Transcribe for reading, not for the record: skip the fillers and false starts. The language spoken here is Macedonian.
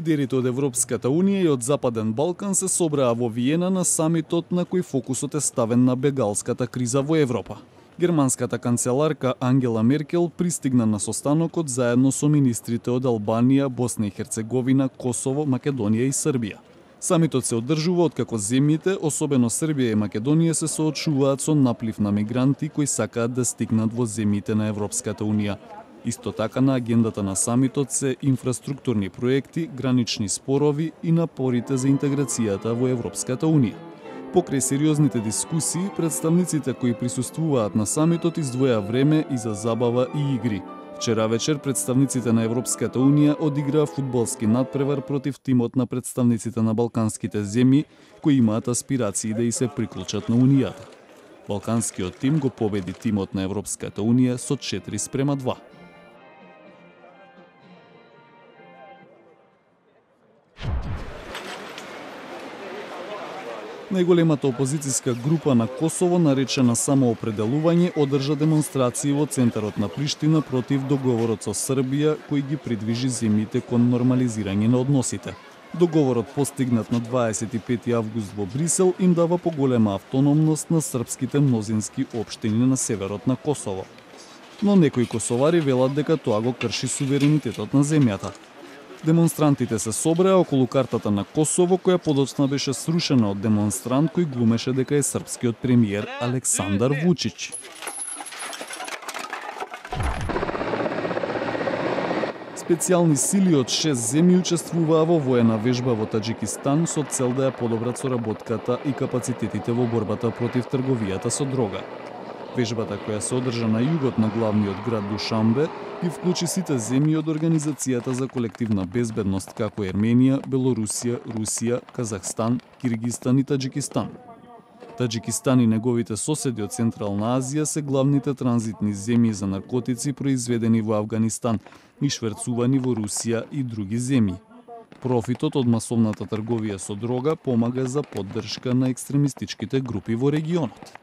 Лидерите од Европската Унија и од Западен Балкан се собраа во Виена на самитот на кој фокусот е ставен на бегалската криза во Европа. Германската канцеларка Ангела Меркел пристигна на состанокот заедно со министрите од Албанија, Босна и Херцеговина, Косово, Македонија и Србија. Самитот се одржува откако земјите, особено Србија и Македонија, се соочуваат со наплив на мигранти кои сакаат да стигнат во земјите на Европската Унија. Исто така на агендата на самитот се инфраструктурни проекти, гранични спорови и напорите за интеграцијата во Европската Унија. Покрај сериозните дискусии, представниците кои присуствуваат на самитот издвоја време и за забава и игри. Вчера вечер представниците на Европската Унија одиграа фудбалски надпревар против тимот на представниците на балканските земји кои имаат аспирации да и се приклучат на Унијата. Балканскиот тим го победи тимот на Европската Унија со 4:2. Најголемата опозицијска група на Косово, наречена Самоопределување, одржа демонстрации во центарот на Приштина против договорот со Србија, кој ги придвижи земјите кон нормализирање на односите. Договорот постигнат на 25 август во Брисел им дава поголема автономност на српските мнозински општини на северот на Косово. Но некои косовари велат дека тоа го крши суверенитетот на земјата. Демонстрантите се собраа околу картата на Косово, која подоцна беше срушена од демонстрант кој глумеше дека е српскиот премиер Александар Вучич. Специјални сили од 6 земји учествуваа во воена вежба во Таџикистан со цел да ја подобрат соработката и капацитетите во борбата против трговијата со дрога. Вежбата, која се одржа на југот на главниот град Душанбе, ги вклучи сите земји од Организацијата за колективна безбедност, како Ерменија, Белорусија, Русија, Казахстан, Киргизстан и Таџикистан. Таџикистан и неговите соседи од Централна Азија се главните транзитни земји за наркотици произведени во Авганистан и шверцувани во Русија и други земји. Профитот од масовната трговија со дрога помага за поддршка на екстремистичките групи во регионот.